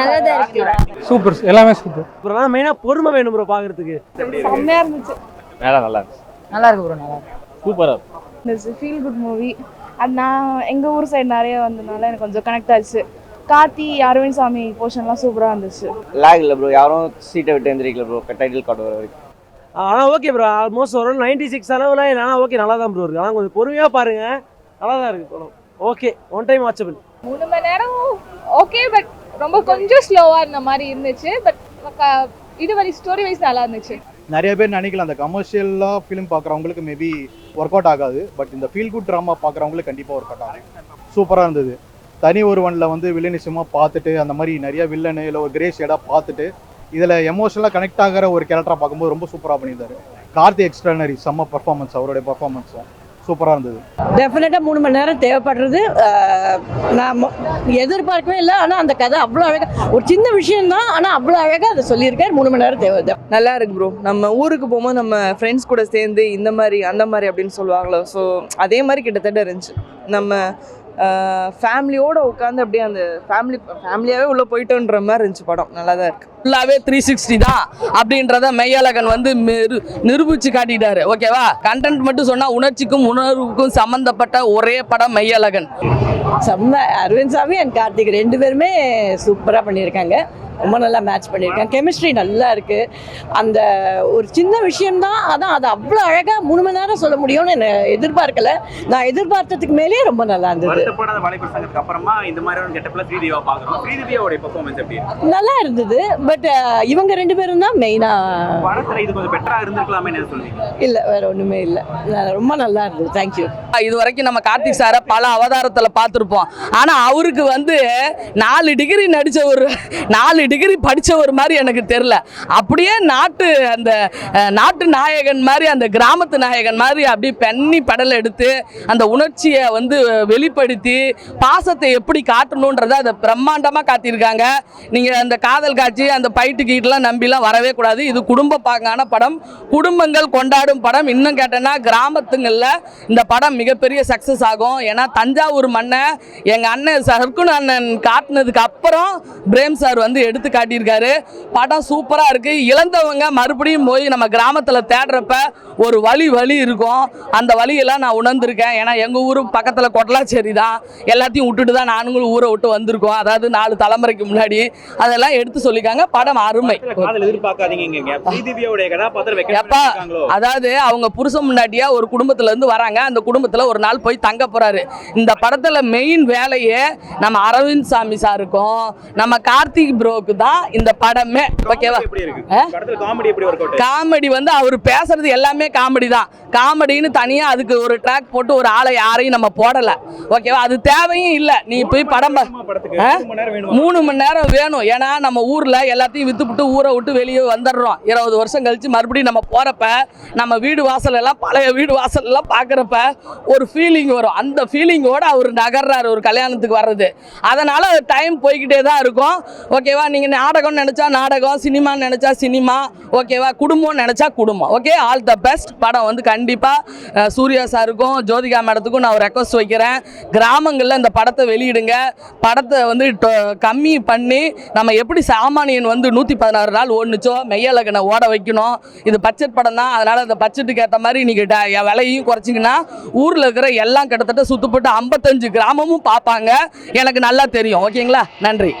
நல்லா தான் இருக்கு. சூப்பர், எல்லாமே சூப்பர். ப்ரோ மெயினா பொறுமை வேணும் ப்ரோ பாக்குறதுக்கு. செம்மையா இருந்துச்சு. நல்லா இருக்கு. நல்லா இருக்கு ப்ரோ, நல்லா இருக்கு. சூப்பரா இருக்கு. Feel good movie. அது நான் எங்க ஊர் சைடு நிறைய வந்ததுனால எனக்கு கொஞ்சம் கனெக்ட் ஆச்சு. கார்த்தி அரவிந்த் சாமி போர்ஷன்லாம் சூப்பரா இருந்துச்சு. லாக் இல்லை ப்ரோ, யாரும் சீட்டை விட்டு எழுந்திரிக்கல ப்ரோ, டைட்டில் கார்டு வர வரைக்கும். ஆனால் ஓகே ப்ரோ, ஆல்மோஸ்ட் ஒரு 96 அளவில் ஆனால் ஓகே நல்லா தான் ப்ரோ இருக்கு. ஆனால் கொஞ்சம் பொறுமையாக பாருங்க, நல்லா தான் இருக்கு படம். Okay, one time watchable. 3 மணி நேரம் ஓகே, பட் ரொம்ப கொஞ்சம் ஸ்லோவாக இருந்த மாதிரி இருந்துச்சு. பட் இது வரை ஸ்டோரி வைஸ் நல்லா இருந்துச்சு. நிறைய பேர் நினைக்கலாம் அந்த கமர்ஷியலாக ஃபிலிம் பார்க்குறவங்களுக்கு மேபி ஒர்க் அவுட் ஆகாது, பட் இந்த ஃபீல் குட் ட்ராமா பார்க்குறவங்களுக்கு கண்டிப்பாக ஒர்க் அவுட் ஆகும். சூப்பராக இருந்தது. தனி ஒருவனில் வந்து வில்லனிசமாக பார்த்துட்டு அந்த மாதிரி நிறைய வில்லனு இல்லை ஒரு கிரே ஷேடாக பார்த்துட்டு இதில் எமோஷனலாக கனெக்ட் ஆகிற ஒரு கேரக்டராக பார்க்கும்போது ரொம்ப சூப்பராக பண்ணியிருந்தாரு. கார்த்தி எக்ஸ்ட்ரானரி, செம்ம பர்ஃபார்மன்ஸ், அவருடைய பர்ஃபார்மன்ஸும் சூப்பராக இருந்தது. டெஃபினட்டாக 3 மணி நேரம் தேவைப்படுறது நான் எதிர்பார்க்கவே இல்லை. ஆனால் அந்த கதை அவ்வளோ அழகாக, ஒரு சின்ன விஷயம்தான் ஆனால் அவ்வளோ அழகாக அதை சொல்லியிருக்காரு. 3 மணி நேரம் தேவை. நல்லா இருக்கு ப்ரோ. நம்ம ஊருக்கு போகும்போது நம்ம ஃப்ரெண்ட்ஸ் கூட சேர்ந்து இந்த மாதிரி அந்த மாதிரி அப்படின்னு சொல்லுவாங்களோ, ஸோ அதே மாதிரி கிட்டத்தட்ட இருந்துச்சு. நம்ம ஃபேமிலியோடு உட்காந்து அப்படியே அந்த ஃபேமிலியாகவே உள்ளே போயிட்டோன்ற மாதிரி இருந்துச்சு படம். நல்லா தான் இருக்குது. ஃபுல்லாகவே 360 தான் அப்படின்றத மெய்யழகன் வந்து நிரூபித்து காட்டிட்டாரு. ஓகேவா, கண்டென்ட் மட்டும் சொன்னால் உணர்ச்சிக்கும் உணர்வுக்கும் சம்மந்தப்பட்ட ஒரே படம் மெய்யழகன். செம்ம. அரவிந்த் சாமி அண்ட் கார்த்திக் 2 பேருமே சூப்பராக பண்ணியிருக்காங்க. ரொம்ப நல்லா மேட்ச் பண்ணியிருக்காங்க. கெமிஸ்ட்ரி நல்லா இருக்குது. அந்த ஒரு சின்ன விஷயம்தான், அதான் அது அவ்வளோ அழகாக 3 மணி நேரம் சொல்ல முடியும்னு என்ன எதிர்பார்க்கல. நான் எதிர்பார்த்ததுக்கு மேலேயே ரொம்ப நல்லா இருந்தது. நல்லா இருந்தது. பட் இவங்க 2 பேரும் தான் மெயினாக. இல்லை, வேற ஒன்றுமே இல்லை. ரொம்ப நல்லா இருந்தது. தேங்க்யூ. இது வரைக்கும் நம்ம கார்த்திக் சாரை பல அவதாரத்தில் பார்த்துருப்போம். ஆனால் அவருக்கு வந்து 4 டிகிரி நடித்த ஒரு 4 டிகிரி படித்த ஒரு மாதிரி எனக்கு தெரில. அப்படியே அந்த நாட்டு நாயகன் மாதிரி, அந்த கிராமத்து நாயகன் மாதிரி அப்படியே பெண்ணி படலை எடுத்து அந்த உணர்ச்சியை வந்து வெளிப்படுத்தி பாசத்தை எப்படி காட்டணுன்றதை அதை பிரம்மாண்டமாக காட்டியிருக்காங்க. நீங்கள் அந்த காதல் காட்சி, அந்த பைட்டு கீட்டெலாம் நம்பிலாம் வரவே கூடாது. இது குடும்ப பாங்கான படம், குடும்பங்கள் கொண்டாடும் படம். இன்னும் கேட்டேன்னா கிராமத்துங்களில் இந்த படம் மிகப்பெரிய சக்ஸஸ் ஆகும். ஏன்னா தஞ்சாவூர் மண்ணை எங்கள் அண்ணன் சர்க்குண அண்ணன் காட்டினதுக்கு அப்புறம் பிரேம் சார் வந்து எடுத்து காட்டியிருக்காரு. படம் சூப்பராக இருக்குது. இழந்தவங்க மறுபடியும் போய் நம்ம கிராமத்தில் தேடுறப்ப ஒரு வழி இருக்கும். அந்த வழியெல்லாம் நான் உணர்ந்திருக்கேன். ஏன்னா எங்கள் ஊர் பக்கத்தில் கொட்டலாச்சேரி தான். எல்லாத்தையும் விட்டுட்டு தான் நானுங்களும் ஊரை விட்டு வந்திருக்கோம். அதாவது 4 தலைமுறைக்கு முன்னாடி அதெல்லாம் எடுத்து சொல்லியிருக்காங்க. படம் அருமை. அதாவது அவங்க புருஷன் முன்னாடியா ஒரு குடும்பத்துல இருந்து வராங்க. அந்த குடும்பத்தில் ஒரு நாள் போய் தங்க போறாரு. இந்த படத்தில் மெயின் வேலையே நம்ம அரவிந்த் சாமி சாருக்கும் நம்ம கார்த்திக் ப்ரோக்கு தான் இந்த படமே. ஓகேவா, காமெடி வந்து அவர் பேசுறது எல்லாமே காமெடி தான். காமெடின்னு தனியாக அதுக்கு ஒரு ட்ராக் போட்டு ஒரு ஆளை யாரையும் நம்ம போடலை. ஓகேவா, அது தேவையும் இல்லை. நீ போய் படம் 3 மணி நேரம் வேணும். ஏன்னா நம்ம ஊரில் எல்லாத்தையும் விற்றுவிட்டு ஊரை விட்டு வெளியே வந்துடுறோம். 20 வருஷம் கழித்து மறுபடியும் நம்ம போகிறப்ப நம்ம வீடு வாசல் எல்லாம் பழைய வீடு வாசல் எல்லாம் பார்க்குறப்ப ஒரு ஃபீலிங் வரும். அந்த ஃபீலிங்கோடு அவர் நகர்றாரு ஒரு கல்யாணத்துக்கு வர்றது. அதனால் டைம் போய்கிட்டே தான் இருக்கும். ஓகேவா, நீங்கள் நாடகம்னு நினச்சா நாடகம், சினிமான்னு நினச்சா சினிமா. ஓகேவா, குடும்பம்னு நினச்சா குடும்பம். Okay, all the best. படம் வந்து கண்டிப்பாக சூர்யா சாருக்கும் ஜோதிகா மேடத்துக்கும் நான் ரெக்வஸ்ட் வைக்கிறேன். கிராமங்களில் இந்த படத்தை வெளியிடுங்க. படத்தை வந்து கம்மி பண்ணி நம்ம எப்படி சாமானியன் வந்து 116 நாள் ஓடுனுச்சோ மெய்யழகனை ஓட வைக்கணும். இது பட்ஜெட் படம் தான். அதனால் அந்த பட்ஜெட்டுக்கு ஏற்ற மாதிரி நீங்கள் விலையும் குறைச்சிங்கன்னா ஊரில் இருக்கிற எல்லாம் கிட்டத்தட்ட சுத்தப்பட்டு 55 கிராமமும் பார்ப்பாங்க. எனக்கு நல்லா தெரியும். ஓகேங்களா, நன்றி.